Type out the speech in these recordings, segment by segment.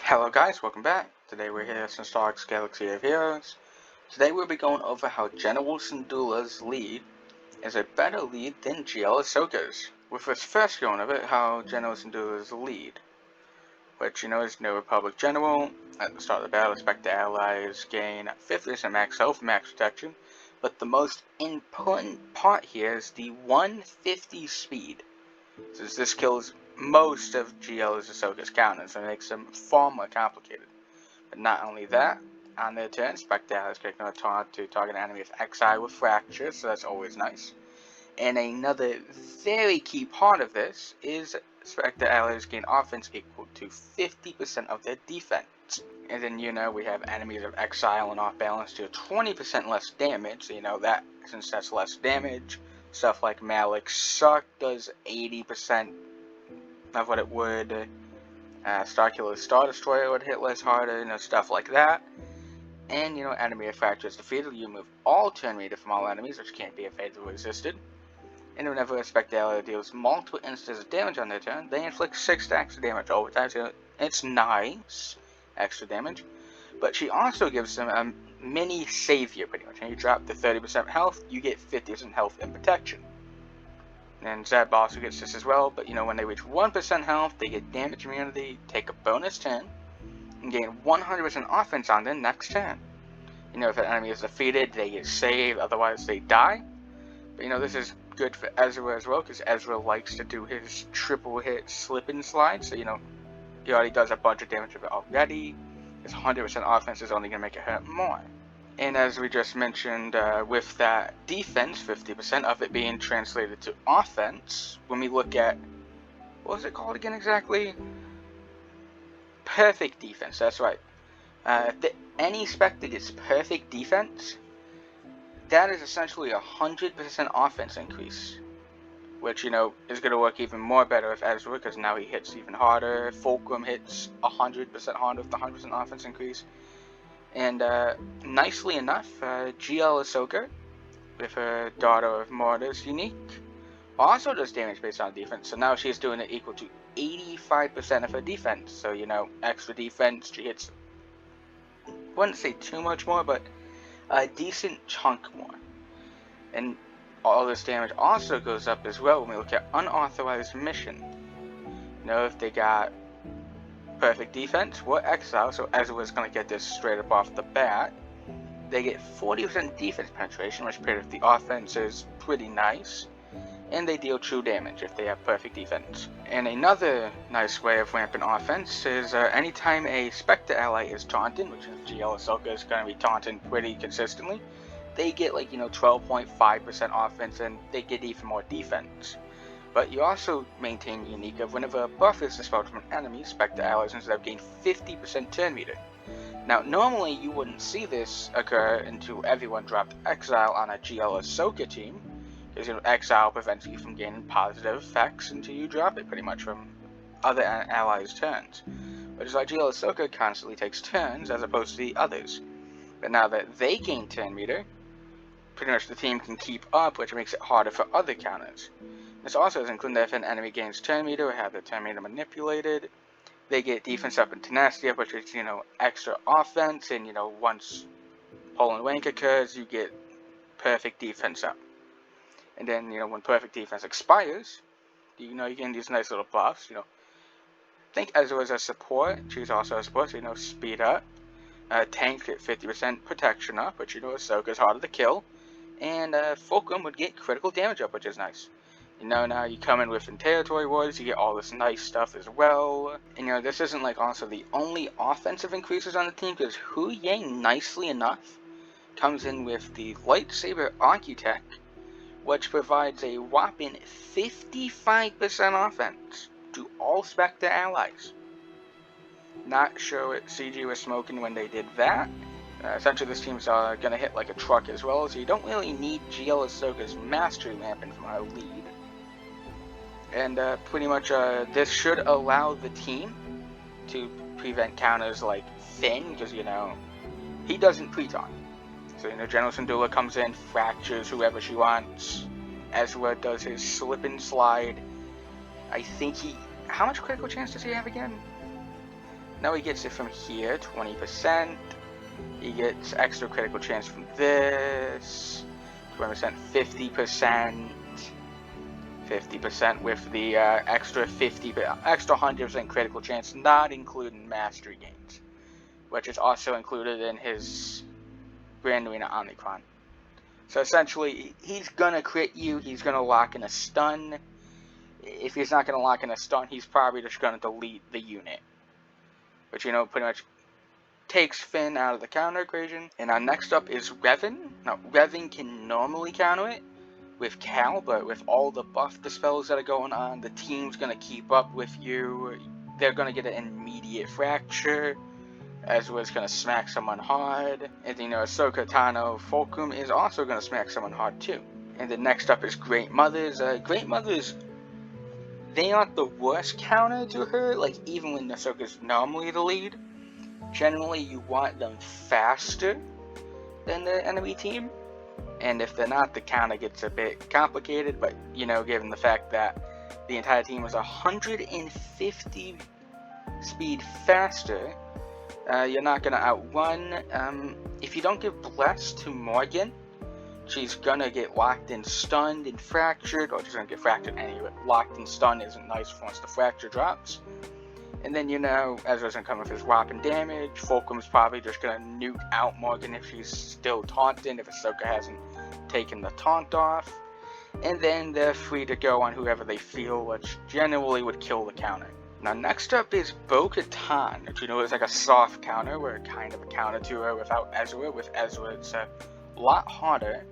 Hello guys, welcome back. Today we're here at Star Wars Galaxy of Heroes. Today we'll be going over how General Syndulla's lead is a better lead than GL Ahsoka's. With us first going over how General Syndulla's lead, which is New Republic General. At the start of the battle, expect the allies gain 50% max health, max protection, but the most important part here is the 150 speed, since this kills most of GL Ahsoka's counters and makes them far more complicated. But not only that, on their turn, Spectre allies can ignore taunt to target an enemy with Exile with Fracture, so that's always nice. And another very key part of this is Spectre allies gain offense equal to 50% of their defense. And then we have enemies of Exile and off balance to 20% less damage, so that since that's less damage, stuff like Malik Suck does 80% of what it would. Starkiller Star Destroyer would hit less harder, stuff like that. And enemy fracture is defeated, you remove all turn meter from all enemies, which can't be evaded or resisted. And whenever a Spectre ally deals multiple instances of damage on their turn, they inflict 6 stacks of damage over time, so it's nice extra damage. But she also gives them a mini savior, pretty much. When you drop to 30% health, you get 50% health and protection. And Zeb also gets this as well, but when they reach 1% health, they get damage immunity, take a bonus turn, and gain 100% offense on their next turn. If an enemy is defeated, they get saved, otherwise they die. But this is good for Ezra as well, because Ezra likes to do his triple hit slip and slide, so he already does a bunch of damage with it already. His 100% offense is only going to make it hurt more. And as we just mentioned, with that defense, 50% of it being translated to offense, when we look at, what was it called again exactly? Perfect defense, that's right. If any Spectre gets perfect defense, that is essentially a 100% offense increase. Which, is going to work even more better with Ezra, because now he hits even harder. Fulcrum hits 100% harder with the 100% offense increase. And nicely enough, GL Ahsoka, with her Daughter of Mortar's unique, also does damage based on defense. So now she's doing it equal to 85% of her defense. So, extra defense, she hits, wouldn't say too much more, but a decent chunk more. And all this damage also goes up as well when we look at unauthorized mission. If they got perfect defense, we're Exile, so Ezra's going to get this straight up off the bat. They get 40% defense penetration, which paired with the offense is pretty nice. And they deal true damage if they have perfect defense. And another nice way of ramping offense is anytime a Spectre ally is taunted, which is GL Ahsoka is going to be taunting pretty consistently, they get 12.5% offense and they get even more defense. But you also maintain unique of whenever a buff is dispelled from an enemy, Spectre allies instead of gain 50% turn meter. Now normally you wouldn't see this occur until everyone dropped Exile on a GL Ahsoka team, because Exile prevents you from gaining positive effects until you drop it pretty much from other allies' turns. Which is why GL Ahsoka constantly takes turns as opposed to the others. But now that they gain turn meter, pretty much the team can keep up, which makes it harder for other counters. This also is included if an enemy gains turn meter or have their turn meter manipulated. They get defense up and tenacity up, which is, extra offense, and, once pull and rank occurs, you get perfect defense up. And then, when perfect defense expires, you get these nice little buffs, Think Ezra as a support, she's also a support, so, speed up. Tank get 50% protection up, which, Ahsoka's harder to kill. And, Fulcrum would get critical damage up, which is nice. Now you come in with Territory Wars, you get all this nice stuff as well. And this isn't also the only offensive increases on the team, because Huyang, nicely enough, comes in with the Lightsaber Architect, which provides a whopping 55% offense to all Spectre allies. Not sure what CG was smoking when they did that. Essentially this team's going to hit like a truck as well, so you don't really need GL Ahsoka's Mastery ramping from our lead. And pretty much this should allow the team to prevent counters like Finn, because he doesn't pre-taunt. So General Syndulla comes in, fractures whoever she wants. Ezra does his slip and slide. I think how much critical chance does he have again? Now he gets it from here, 20%. He gets extra critical chance from this, 20%, 50%. 50% with the extra 100% critical chance, not including mastery gains, which is also included in his Grand Arena Omnicron. So essentially, he's gonna crit you, he's gonna lock in a stun. If he's not gonna lock in a stun, he's probably just gonna delete the unit, which, you know, pretty much takes Finn out of the counter equation. And next up is Revan. Now, Revan can normally counter it with Cal, but with all the buff dispels that are going on, the team's gonna keep up with you. They're gonna get an immediate fracture. Ezra's gonna smack someone hard. And you know, Ahsoka Tano Fulcrum is also gonna smack someone hard too. And then next up is Great Mothers. Great Mothers, they aren't the worst counter to her, like even when Ahsoka's normally the lead. Generally, you want them faster than the enemy team. And if they're not, the counter gets a bit complicated, but, you know, given the fact that the entire team is 150 speed faster, you're not going to outrun. If you don't give Bless to Morgan, she's going to get locked in, stunned, and fractured, or she's going to get fractured anyway. Locked and stunned isn't nice once the fracture drops. And then, you know, Ezra's gonna come with his whopping damage. Fulcrum's probably just gonna nuke out Morgan if she's still taunting, if Ahsoka hasn't taken the taunt off. And then they're free to go on whoever they feel, which generally would kill the counter. Now, next up is Bo-Katan, which, you know, is like a soft counter, where kind of a counter to her without Ezra. With Ezra, it's a lot harder.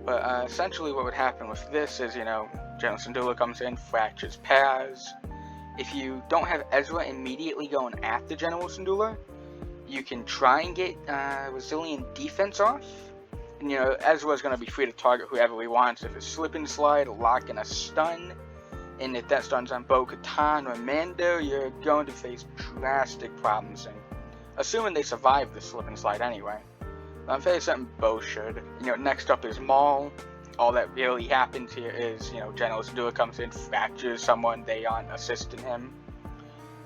But essentially what would happen with this is, you know, General Syndulla comes in, fractures Paz. If you don't have Ezra immediately going after General Syndulla, you can try and get Resilient Defense off. And, you know, Ezra's going to be free to target whoever he wants. If it's Slip and Slide, lock in a stun. And if that stun's on Bo-Katan or Mando, you're going to face drastic problems. And assuming they survive the Slip and Slide anyway. I'm fairly certain Bo should. You know, next up is Maul. All that really happens here is, you know, General Syndulla comes in, fractures someone, they aren't assisting him.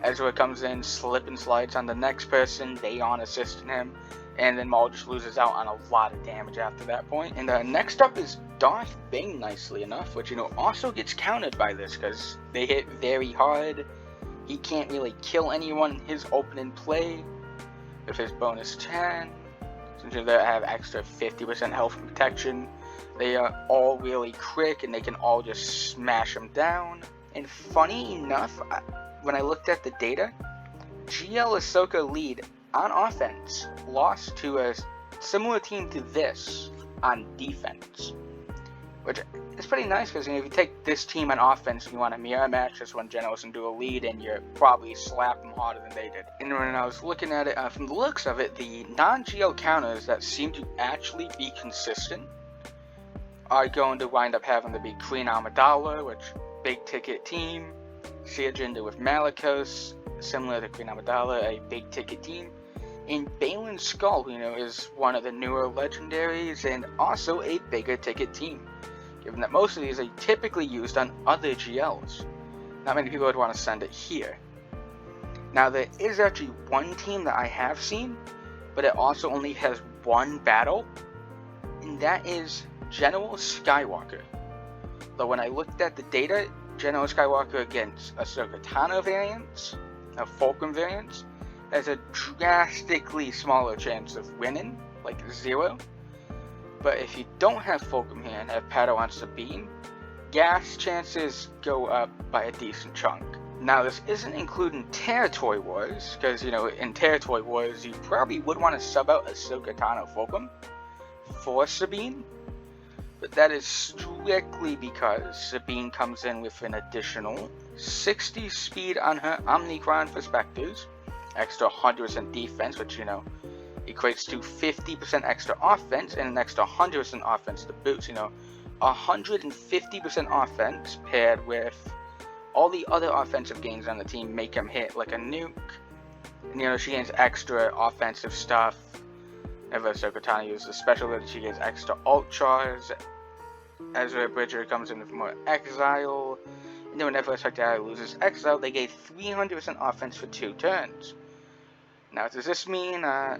Ezra comes in, slip and slides on the next person, they aren't assisting him. And then Maul just loses out on a lot of damage after that point. And next up is Darth Bane, nicely enough, which, you know, also gets countered by this, because they hit very hard. He can't really kill anyone in his opening play with his bonus 10. Since they have extra 50% health and protection, they are all really quick and they can all just smash them down. And funny enough, when I looked at the data, GL Ahsoka lead on offense lost to a similar team to this on defense. Which is pretty nice, because, you know, if you take this team on offense and you want a mirror match, this one General Syndulla lead, and you probably slap them harder than they did. And when I was looking at it, from the looks of it, the non-GL counters that seem to actually be consistent are going to wind up having to be Queen Amidala, which big ticket team, Searjinda with Malicos, similar to Queen Amidala, a big ticket team, and Baylan Skull, you know, is one of the newer legendaries and also a bigger ticket team, given that most of these are typically used on other GLs. Not many people would want to send it here. Now, there is actually one team that I have seen, but it also only has one battle, and that is General Skywalker. Though when I looked at the data, General Skywalker against Ahsoka Tano variants, Fulcrum variants, has a drastically smaller chance of winning, like 0. But if you don't have Fulcrum here and have Padawan Sabine, gas chances go up by a decent chunk. Now, this isn't including Territory Wars, because, you know, in Territory Wars, you probably would want to sub out Ahsoka Tano Fulcrum for Sabine. But that is strictly because Sabine comes in with an additional 60 speed on her Omnicron for Spectres, extra 100% defense, which, you know, equates to 50% extra offense and an extra 100% offense to boost. You know, 150% offense paired with all the other offensive gains on the team make him hit like a nuke. And, you know, she gains extra offensive stuff. Whenever Ahsoka Tano uses special ability, she gets extra ult chars. Ezra Bridger comes in with more exile. And then whenever a Secretary loses exile, they gain 300% offense for 2 turns. Now, does this mean, yeah,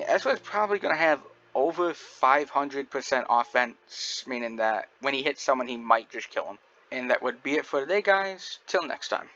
Ezra's probably going to have over 500% offense, meaning that when he hits someone, he might just kill him. And that would be it for today, guys. Till next time.